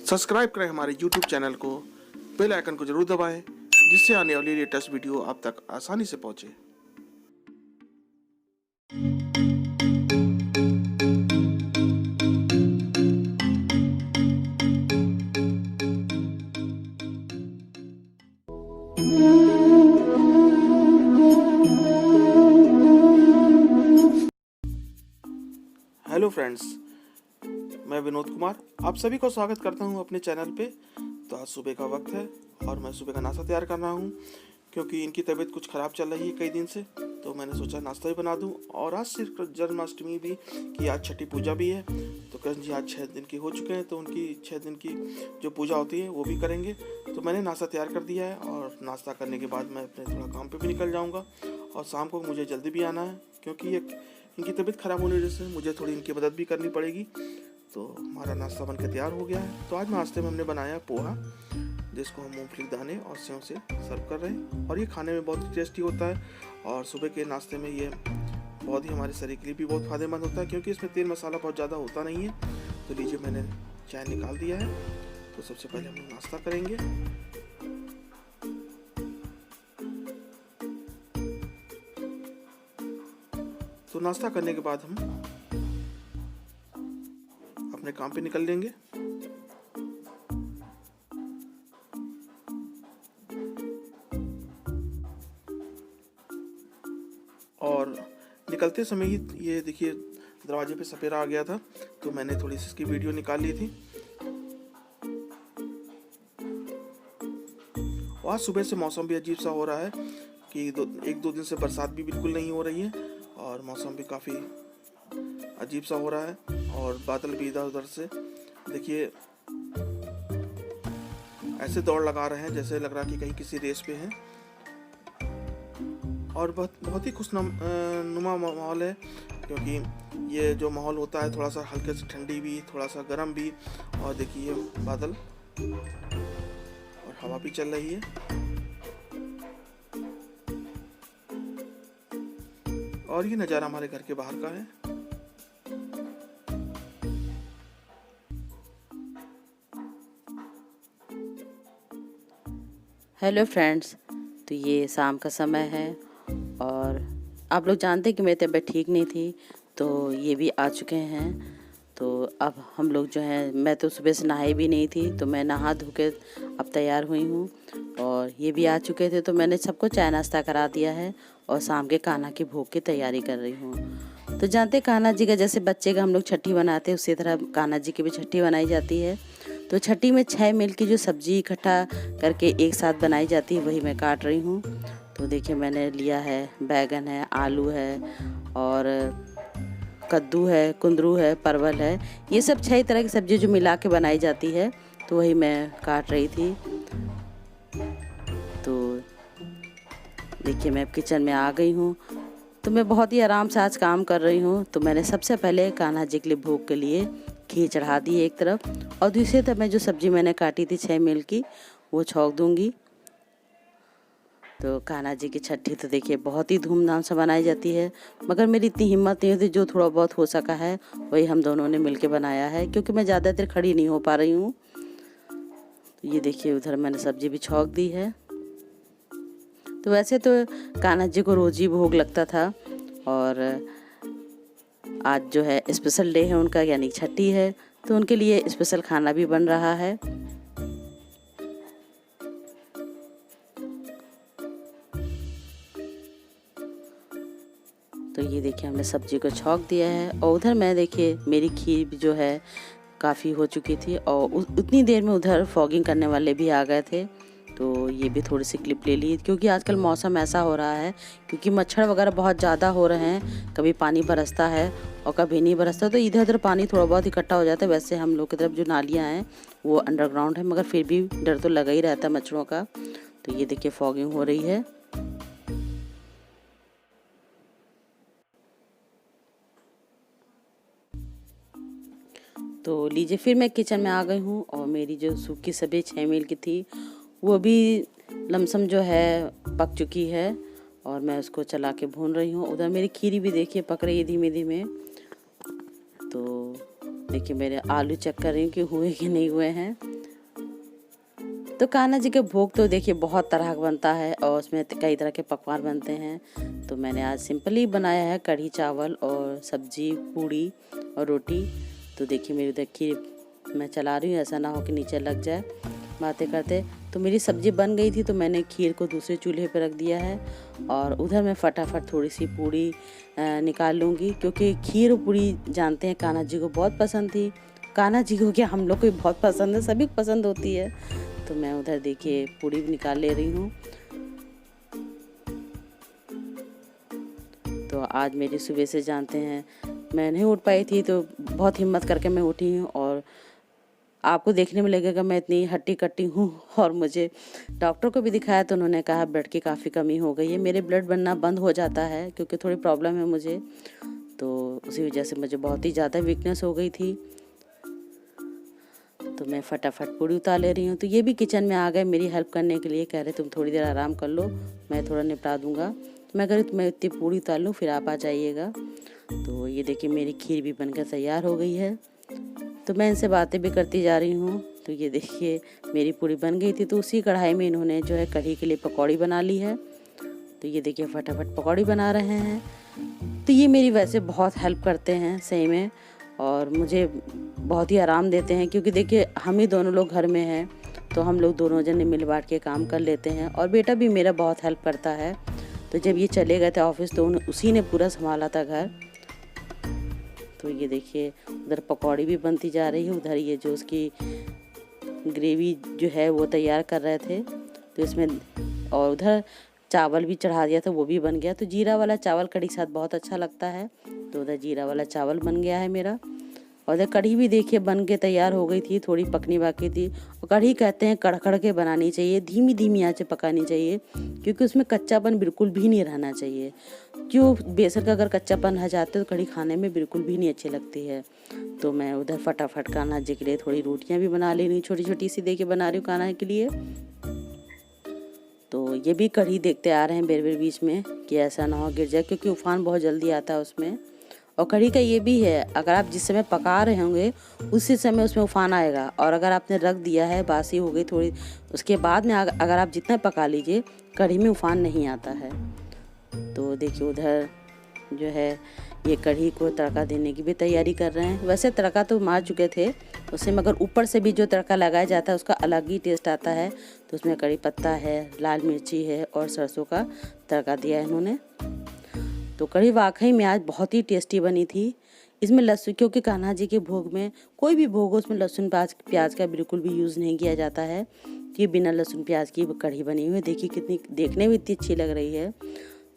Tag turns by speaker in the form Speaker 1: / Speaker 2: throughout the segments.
Speaker 1: Subscribe करें हमारे YouTube channel को, बेल आइकन को जरूर दबाएं जिससे आने वाली लेटेस्ट वीडियो आप तक आसानी से पहुंचे। हेलो फ्रेंड्स, मैं विनोद कुमार आप सभी को स्वागत करता हूं अपने चैनल पे। तो आज सुबह का वक्त है और मैं सुबह का नाश्ता तैयार कर रहा हूं क्योंकि इनकी तबीयत कुछ ख़राब चल रही है कई दिन से। तो मैंने सोचा नाश्ता भी बना दूं। और आज सिर्फ जन्माष्टमी भी कि आज छठी पूजा भी है। तो कृष्ण जी आज 6 दिन की हो चुके हैं, तो उनकी 6 दिन की जो पूजा होती है वो भी करेंगे। तो मैंने नाश्ता तैयार कर दिया है और नाश्ता करने के बाद मैं अपने थोड़ा काम पर भी निकल जाऊँगा। और शाम को मुझे जल्दी भी आना है क्योंकि इनकी तबीयत ख़राब होने की वजह से मुझे थोड़ी इनकी मदद भी करनी पड़ेगी। तो हमारा नाश्ता बनकर तैयार हो गया है। तो आज नाश्ते में हमने बनाया पोहा, जिसको हम मूंगफली के दाने और सेव से सर्व कर रहे हैं। और ये खाने में बहुत ही टेस्टी होता है और सुबह के नाश्ते में ये बहुत ही हमारे शरीर के लिए भी बहुत फ़ायदेमंद होता है क्योंकि इसमें तेल मसाला बहुत ज़्यादा होता नहीं है। तो लीजिए, मैंने चाय निकाल दिया है। तो सबसे पहले हम नाश्ता करेंगे। तो नाश्ता करने के बाद हम अपने काम पे निकल लेंगे। और निकलते समय ही ये देखिए दरवाजे पे सपेरा आ गया था, तो मैंने थोड़ी सी इसकी वीडियो निकाल ली थी। और आज सुबह से मौसम भी अजीब सा हो रहा है कि 1-2 दिन से बरसात भी बिल्कुल नहीं हो रही है और मौसम भी काफ़ी अजीब सा हो रहा है और बादल भी इधर उधर से देखिए ऐसे दौड़ लगा रहे हैं जैसे लग रहा कि कहीं किसी रेस पे हैं। और बहुत ही खुशनुमा माहौल है क्योंकि ये जो माहौल होता है थोड़ा सा हल्के से ठंडी भी, थोड़ा सा गर्म भी। और देखिए बादल और हवा भी चल रही है। और ये नज़ारा हमारे घर के बाहर का है।
Speaker 2: हेलो फ्रेंड्स, तो ये शाम का समय है और आप लोग जानते हैं कि मेरी तबीयत ठीक नहीं थी, तो ये भी आ चुके हैं। तो अब हम लोग जो है, मैं तो सुबह से नहाई भी नहीं थी, तो मैं नहा धो के अब तैयार हुई हूँ। और ये भी आ चुके थे, तो मैंने सबको चाय नाश्ता करा दिया है और शाम के कान्हा की भोग की तैयारी कर रही हूँ। तो जानते कान्हा जी का जैसे बच्चे का हम लोग छठी बनाते हैं, उसी तरह कान्हा जी की भी छठी बनाई जाती है। तो छठी में 6 मिल की जो सब्जी इकट्ठा करके एक साथ बनाई जाती है, वही मैं काट रही हूँ। तो देखिए मैंने लिया है, बैगन है, आलू है और कद्दू है, कुंदरू है, परवल है। ये सब 6 तरह की सब्जी जो मिला के बनाई जाती है, तो वही मैं काट रही थी। तो देखिए मैं अब किचन में आ गई हूँ। तो मैं बहुत ही आराम से आज काम कर रही हूँ। तो मैंने सबसे पहले कान्हा जी के लिए भोग के लिए घी चढ़ा दी एक तरफ और दूसरी तरफ मैं जो सब्जी मैंने काटी थी 6 मील की, वो छौंक दूंगी। तो कान्हा जी की छठी तो देखिए बहुत ही धूमधाम से बनाई जाती है, मगर मेरी इतनी हिम्मत नहीं होती। जो थोड़ा बहुत हो सका है वही हम दोनों ने मिलके बनाया है क्योंकि मैं ज़्यादा देर खड़ी नहीं हो पा रही हूँ। ये देखिए उधर मैंने सब्जी भी छौंक दी है। तो वैसे तो कान्हा जी को रोज ही भोग लगता था और आज जो है स्पेशल डे है उनका, यानी छठी है, तो उनके लिए स्पेशल खाना भी बन रहा है। तो ये देखिए हमने सब्जी को छौंक दिया है और उधर मैं देखिए मेरी खीर भी जो है काफ़ी हो चुकी थी और उतनी देर में उधर फॉगिंग करने वाले भी आ गए थे। तो ये भी थोड़ी सी क्लिप ले ली क्योंकि आजकल मौसम ऐसा हो रहा है क्योंकि मच्छर वगैरह बहुत ज़्यादा हो रहे हैं। कभी पानी बरसता है और कभी नहीं बरसता, तो इधर उधर पानी थोड़ा बहुत इकट्ठा हो जाता है। वैसे हम लोग की तरफ जो नालियाँ हैं वो अंडरग्राउंड है, मगर फिर भी डर तो लगा ही रहता है मच्छरों का। तो ये देखिए फॉगिंग हो रही है। तो लीजिए फिर मैं किचन में आ गई हूँ और मेरी जो सूखी सब्जी 6 मील की थी वो भी लमसम जो है पक चुकी है और मैं उसको चला के भून रही हूँ। उधर मेरी खीरी भी देखिए पक रही है धीमे धीमे। तो देखिए मेरे आलू चेक कर रही हूँ कि हुए कि नहीं हुए हैं। तो कान्हा जी के भोग तो देखिए बहुत तरह का बनता है और उसमें कई तरह के पकवान बनते हैं। तो मैंने आज सिंपली बनाया है कढ़ी चावल और सब्जी, पूड़ी और रोटी। तो देखिए मेरी उधर खीर मैं चला रही हूँ, ऐसा ना हो कि नीचे लग जाए बातें करते। तो मेरी सब्जी बन गई थी तो मैंने खीर को दूसरे चूल्हे पर रख दिया है और उधर मैं फटाफट थोड़ी सी पूड़ी निकाल लूँगी, क्योंकि खीर और पूड़ी जानते हैं कान्हा जी को बहुत पसंद थी। कान्हा जी को क्या, हम लोग को भी बहुत पसंद है, सभी को पसंद होती है। तो मैं उधर देखिए पूड़ी भी निकाल ले रही हूँ। तो आज मेरी सुबह से जानते हैं मैं नहीं उठ पाई थी, तो बहुत हिम्मत करके मैं उठी हूँ और आपको देखने में लगेगा मैं इतनी हट्टी कट्टी हूँ। और मुझे डॉक्टर को भी दिखाया तो उन्होंने कहा ब्लड की काफ़ी कमी हो गई है, मेरे ब्लड बनना बंद हो जाता है क्योंकि थोड़ी प्रॉब्लम है मुझे, तो उसी वजह से मुझे बहुत ही ज़्यादा वीकनेस हो गई थी। तो मैं फटाफट पूड़ी उतार ले रही हूँ। तो ये भी किचन में आ गए मेरी हेल्प करने के लिए, कह रहे तुम थोड़ी देर आराम कर लो, मैं थोड़ा निपटा दूँगा। मैं कह रही मैं इतनी पूड़ी उतार लूँ फिर आप आ जाइएगा। तो ये देखिए मेरी खीर भी बनकर तैयार हो गई है। तो मैं इनसे बातें भी करती जा रही हूँ। तो ये देखिए मेरी पूड़ी बन गई थी, तो उसी कढ़ाई में इन्होंने जो है कढ़ी के लिए पकौड़ी बना ली है। तो ये देखिए फटाफट पकौड़ी बना रहे हैं। तो ये मेरी वैसे बहुत हेल्प करते हैं सही में, और मुझे बहुत ही आराम देते हैं, क्योंकि देखिए हम ही दोनों लोग घर में हैं तो हम लोग दोनों जने मिल बांट के काम कर लेते हैं। और बेटा भी मेरा बहुत हेल्प करता है। तो जब ये चले गए थे ऑफिस तो उसी ने पूरा संभाला था घर। तो ये देखिए उधर पकौड़ी भी बनती जा रही है, उधर ये जो उसकी ग्रेवी जो है वो तैयार कर रहे थे। तो इसमें और उधर चावल भी चढ़ा दिया था, वो भी बन गया। तो जीरा वाला चावल कढ़ी के साथ बहुत अच्छा लगता है, तो उधर जीरा वाला चावल बन गया है मेरा। और उधर कढ़ी भी देखिए बन के तैयार हो गई थी, थोड़ी पकनी बाकी थी। और कढ़ी कहते हैं कड़कड़ के बनानी चाहिए, धीमी धीमी आंच पे पकानी चाहिए, क्योंकि उसमें कच्चापन बिल्कुल भी नहीं रहना चाहिए। क्यों, बेसन का अगर कच्चापन रह जाते तो कढ़ी खाने में बिल्कुल भी नहीं अच्छी लगती है। तो मैं उधर फटाफट कान्हा जी के लिए थोड़ी रोटियां भी बना ले रही हूँ, छोटी छोटी सी देखिए बना रही हूँ कान्हा के लिए। तो ये भी कढ़ी देखते आ रहे हैं बेर बेर बीच में कि ऐसा ना हो गिर जाए, क्योंकि उफान बहुत जल्दी आता है उसमें। और कढ़ी का ये भी है, अगर आप जिस समय पका रहे होंगे उसी समय उसमें उफान आएगा, और अगर आपने रख दिया है बासी हो गई थोड़ी, उसके बाद में अगर आप जितना पका लीजिए कढ़ी में उफान नहीं आता है। तो देखिए उधर जो है ये कढ़ी को तड़का देने की भी तैयारी कर रहे हैं। वैसे तड़का तो मार चुके थे उससे, मगर ऊपर से भी जो तड़का लगाया जाता है उसका अलग ही टेस्ट आता है। तो उसमें कड़ी पत्ता है, लाल मिर्ची है और सरसों का तड़का दिया है इन्होंने। तो कढ़ी वाकई में आज बहुत ही टेस्टी बनी थी। इसमें लहसुन, क्योंकि कान्हा जी के भोग में कोई भी भोग हो उसमें लहसुन प्याज का बिल्कुल भी यूज़ नहीं किया जाता है। ये बिना लहसुन प्याज की कढ़ी बनी हुई है, देखिए कितनी देखने में इतनी अच्छी लग रही है।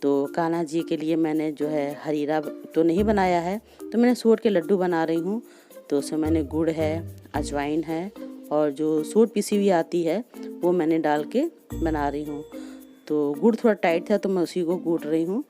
Speaker 2: तो कान्हा जी के लिए मैंने जो है हरीरा तो नहीं बनाया है, तो मैंने सोट के लड्डू बना रही हूँ। तो उसमें मैंने गुड़ है, अजवाइन है और जो सोट पिसी हुई आती है वो मैंने डाल के बना रही हूँ। तो गुड़ थोड़ा टाइट था तो मैं उसी को कूट रही हूँ।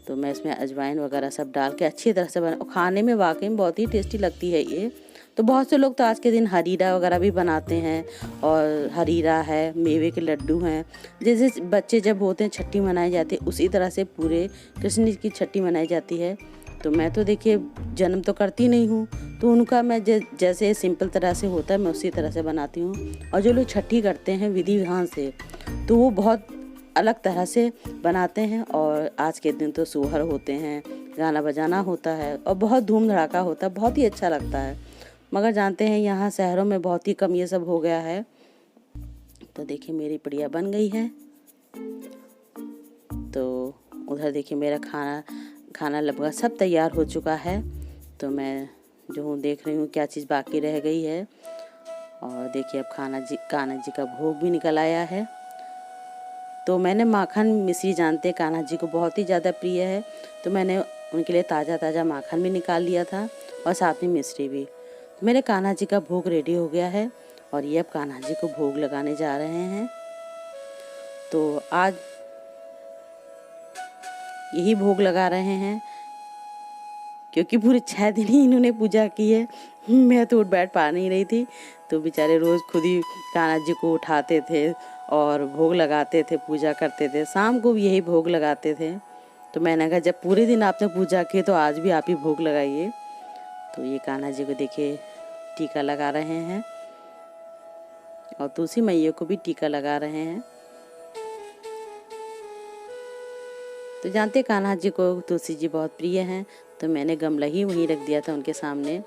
Speaker 2: तो मैं इसमें अजवाइन वगैरह सब डाल के अच्छी तरह से बना, खाने में वाकई में बहुत ही टेस्टी लगती है ये। तो बहुत से लोग तो आज के दिन हरीरा वगैरह भी बनाते हैं, और हरीरा है, मेवे के लड्डू हैं। जैसे बच्चे जब होते हैं छठी मनाई जाती है, उसी तरह से पूरे कृष्ण जी की छठी मनाई जाती है। तो मैं तो देखिए जन्म तो करती नहीं हूँ, तो उनका मैं जैसे सिंपल तरह से होता है मैं उसी तरह से बनाती हूँ। और जो लोग छठी करते हैं विधि विधान से, तो वो बहुत अलग तरह से बनाते हैं। और आज के दिन तो सोहर होते हैं, गाना बजाना होता है और बहुत धूम धड़ाका होता है, बहुत ही अच्छा लगता है। मगर जानते हैं यहाँ शहरों में बहुत ही कम ये सब हो गया है। तो देखिए मेरी बढ़िया बन गई है। तो उधर देखिए मेरा खाना लगभग सब तैयार हो चुका है। तो मैं जो हूँ देख रही हूँ क्या चीज़ बाकी रह गई है। और देखिए अब कान्हा जी का भोग भी निकल आया है। तो मैंने माखन मिश्री जानते हैं कान्हा जी को बहुत ही ज़्यादा प्रिय है, तो मैंने उनके लिए ताज़ा माखन भी निकाल लिया था और साथ में मिश्री भी। मेरे कान्हा जी का भोग रेडी हो गया है और ये अब कान्हा जी को भोग लगाने जा रहे हैं। तो आज यही भोग लगा रहे हैं, क्योंकि पूरे 6 दिन ही इन्होंने पूजा की है। मैं तो उठ बैठ पा नहीं रही थी, तो बेचारे रोज़ खुद ही कान्हा जी को उठाते थे और भोग लगाते थे, पूजा करते थे। शाम को भी यही भोग लगाते थे। तो मैंने कहा जब पूरे दिन आपने पूजा की तो आज भी आप ही भोग लगाइए। तो ये कान्हा जी को देखिए टीका लगा रहे हैं। और तुलसी मैया को भी टीका लगा रहे हैं। तो जानते कान्हा जी को तुलसी जी बहुत प्रिय हैं, तो मैंने गमला ही वहीं रख दिया था उनके सामने।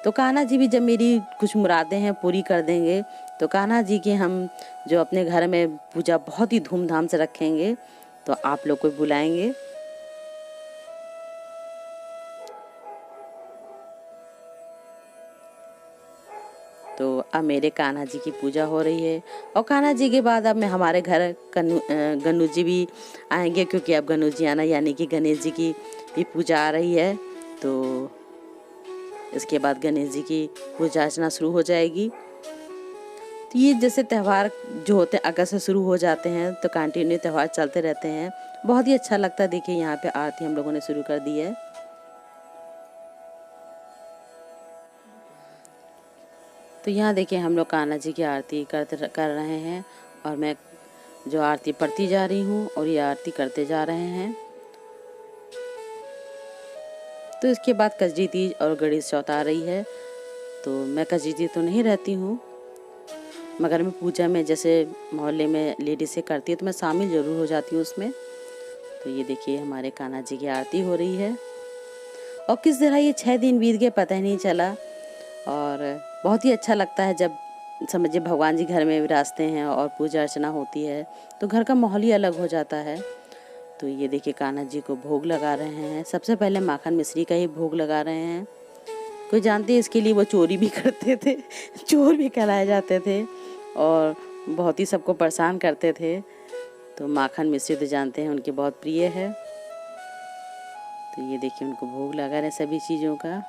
Speaker 2: तो कान्हा जी भी जब मेरी कुछ मुरादें हैं पूरी कर देंगे, तो कान्हा जी की हम जो अपने घर में पूजा बहुत ही धूमधाम से रखेंगे, तो आप लोग को बुलाएंगे। तो अब मेरे कान्हा जी की पूजा हो रही है, और कान्हा जी के बाद अब मैं हमारे घर गन्नू जी भी आएंगे, क्योंकि अब गन्नू जी आना यानी कि गणेश जी की भी पूजा आ रही है। तो इसके बाद गणेश जी की पूजा अर्चना शुरू हो जाएगी। तो ये जैसे त्यौहार जो होते हैं अगस्त से शुरू हो जाते हैं, तो कंटिन्यू त्यौहार चलते रहते हैं। बहुत ही अच्छा लगता है। देखिए यहाँ पे आरती हम लोगों ने शुरू कर दी है। तो यहाँ देखिए हम लोग कान्हा जी की आरती कर रहे हैं, और मैं जो आरती पढ़ती जा रही हूँ और ये आरती करते जा रहे हैं। तो इसके बाद कजरी तीज और गणेश चौथ आ रही है। तो मैं कजरी तीज तो नहीं रहती हूँ, मगर मैं पूजा में जैसे मोहल्ले में लेडीज से करती है तो मैं शामिल ज़रूर हो जाती हूँ उसमें। तो ये देखिए हमारे कान्हा जी की आरती हो रही है, और किस तरह ये 6 दिन बीत गए पता ही नहीं चला। और बहुत ही अच्छा लगता है जब समझिए भगवान जी घर में विराजते हैं और पूजा अर्चना होती है, तो घर का माहौल ही अलग हो जाता है। तो ये देखिए कान्हा जी को भोग लगा रहे हैं। सबसे पहले माखन मिश्री का ही भोग लगा रहे हैं। कोई जानते हैं इसके लिए वो चोरी भी करते थे, चोर भी कहलाए जाते थे, और बहुत ही सबको परेशान करते थे। तो माखन मिश्री तो जानते हैं उनके बहुत प्रिय है। तो ये देखिए उनको भोग लगा रहे हैं सभी चीज़ों का।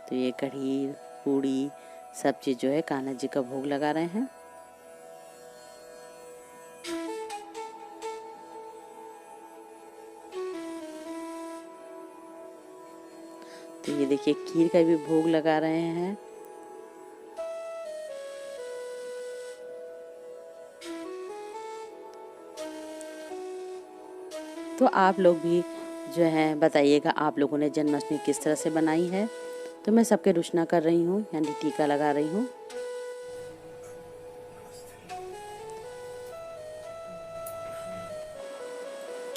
Speaker 2: तो ये कढ़ी पूड़ी सब चीज़ जो है कान्हा जी का भोग लगा रहे हैं। तो ये देखिए खीर का भी भोग लगा रहे हैं। तो आप लोग भी जो है बताइएगा आप लोगों ने जन्माष्टमी किस तरह से बनाई है। तो मैं सबके रुशना कर रही हूँ, यानी टीका लगा रही हूँ।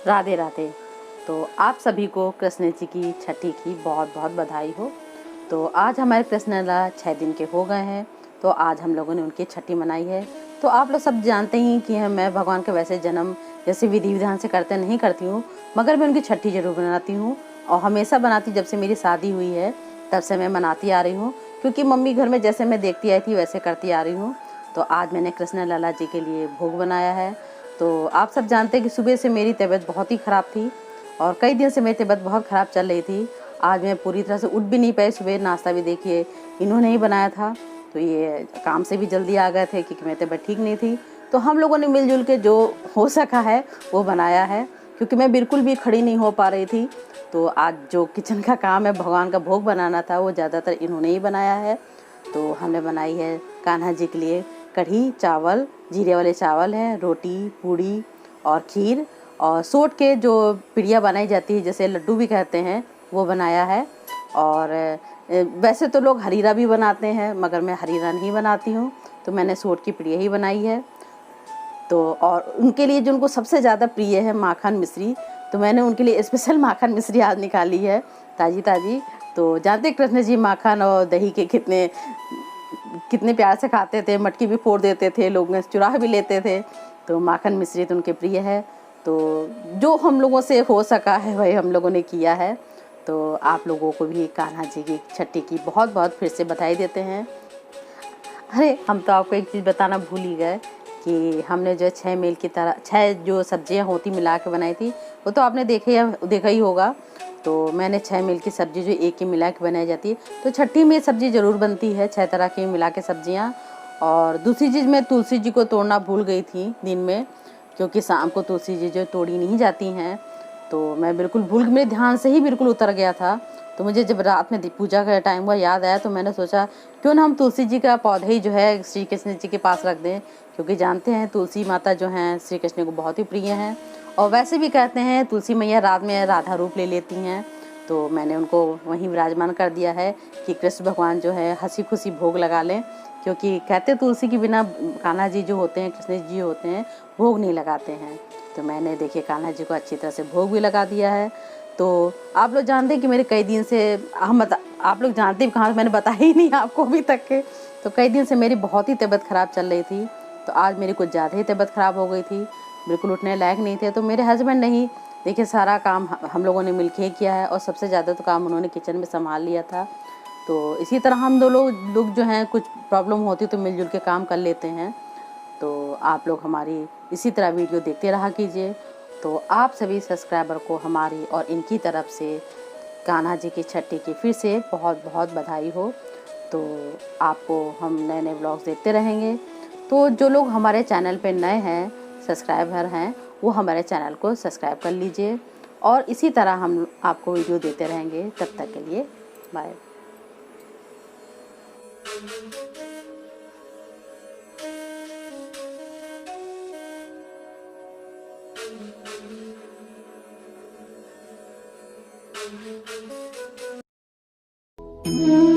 Speaker 2: राधे राधे। तो आप सभी को कृष्ण जी की छठी की बहुत बहुत बधाई हो। तो आज हमारे कृष्ण लीला 6 दिन के हो गए हैं, तो आज हम लोगों ने उनकी छठी मनाई है। तो आप लोग सब जानते ही कि मैं भगवान के वैसे जन्म जैसे विधि विधान से करते नहीं करती हूँ, मगर मैं उनकी छठी जरूर बनाती हूँ, और हमेशा बनाती। जब से मेरी शादी हुई है तब से मैं मनाती आ रही हूँ, क्योंकि मम्मी घर में जैसे मैं देखती आई थी वैसे करती आ रही हूँ। तो आज मैंने कृष्ण लाला जी के लिए भोग बनाया है। तो आप सब जानते हैं कि सुबह से मेरी तबीयत बहुत ही ख़राब थी, और कई दिन से मेरी तबीयत बहुत ख़राब चल रही थी। आज मैं पूरी तरह से उठ भी नहीं पाई। सुबह नाश्ता भी देखिए इन्होंने ही बनाया था। तो ये काम से भी जल्दी आ गए थे क्योंकि मेरी तबीयत ठीक नहीं थी। तो हम लोगों ने मिलजुल के जो हो सका है वो बनाया है, क्योंकि मैं बिल्कुल भी खड़ी नहीं हो पा रही थी। तो आज जो किचन का काम है, भगवान का भोग बनाना था, वो ज़्यादातर इन्होंने ही बनाया है। तो हमने बनाई है कान्हा जी के लिए कढ़ी चावल, जीरे वाले चावल हैं, रोटी पूड़ी और खीर, और सोट के जो पिड़िया बनाई जाती है जैसे लड्डू भी कहते हैं वो बनाया है। और वैसे तो लोग हरीरा भी बनाते हैं, मगर मैं हरीरा नहीं बनाती हूँ, तो मैंने सोट की पिड़िया ही बनाई है। तो और उनके लिए जो उनको सबसे ज़्यादा प्रिय है माखन मिश्री, तो मैंने उनके लिए स्पेशल माखन मिश्री आज निकाली है ताज़ी ताज़ी। तो जानते कृष्ण जी माखन और दही के कितने प्यार से खाते थे, मटकी भी फोड़ देते थे, लोग चुरा भी लेते थे। तो माखन मिश्री तो उनके प्रिय है। तो जो हम लोगों से हो सका है वही हम लोगों ने किया है। तो आप लोगों को भी कान्हा जी की छठी की बहुत बहुत फिर से बधाई देते हैं। अरे हम तो आपको एक चीज़ बताना भूल ही गए कि हमने जो 6 मील की तरह 6 जो सब्जियां होती मिला के बनाई थी, वो तो आपने देखा ही होगा। तो मैंने 6 मील की सब्ज़ी जो एक ही मिला के बनाई जाती है, तो छठी में सब्ज़ी ज़रूर बनती है 6 तरह की मिला के सब्जियाँ। और दूसरी चीज़ मैं तुलसी जी को तोड़ना भूल गई थी दिन में, क्योंकि शाम को तुलसी जी जो तोड़ी नहीं जाती हैं, तो मैं बिल्कुल भूल, मेरे ध्यान से ही बिल्कुल उतर गया था। तो मुझे जब रात में पूजा का टाइम हुआ याद आया, तो मैंने सोचा क्यों ना हम तुलसी जी का पौधा ही जो है श्री कृष्ण जी के पास रख दें, क्योंकि जानते हैं तुलसी माता जो हैं श्री कृष्ण को बहुत ही प्रिय हैं, और वैसे भी कहते हैं तुलसी मैया रात में राधा रूप ले लेती हैं, तो मैंने उनको वहीं विराजमान कर दिया है कि कृष्ण भगवान जो है हंसी खुशी भोग लगा लें, क्योंकि कहते तुलसी के बिना कान्हा जी जो होते हैं, कृष्ण जी होते हैं, भोग नहीं लगाते हैं। तो मैंने देखिए कान्हा जी को अच्छी तरह से भोग भी लगा दिया है। तो आप लोग जानते हैं कि मेरे कई दिन से आप लोग जानते भी कहाँ, मैंने बताया ही नहीं आपको अभी तक के। तो कई दिन से मेरी बहुत ही तबीयत ख़राब चल रही थी, तो आज मेरी कुछ ज़्यादा ही तबीयत ख़राब हो गई थी, बिल्कुल उठने लायक नहीं थे। तो मेरे हस्बैंड ने ही देखिए सारा काम हम लोगों ने मिलके किया है, और सबसे ज़्यादा तो काम उन्होंने किचन में संभाल लिया था। तो इसी तरह हम दो लोग जो हैं कुछ प्रॉब्लम होती तो मिलजुल के काम कर लेते हैं। तो आप लोग हमारी इसी तरह वीडियो देखते रहा कीजिए। तो आप सभी सब्सक्राइबर को हमारी और इनकी तरफ से कान्हा जी की छठी की फिर से बहुत बहुत बधाई हो। तो आपको हम नए नए ब्लॉग्स देखते रहेंगे। तो जो लोग हमारे चैनल पे नए हैं, सब्सक्राइबर हैं, वो हमारे चैनल को सब्सक्राइब कर लीजिए, और इसी तरह हम आपको वीडियो देते रहेंगे। तब तक के लिए बाय।
Speaker 3: Mm-hmm.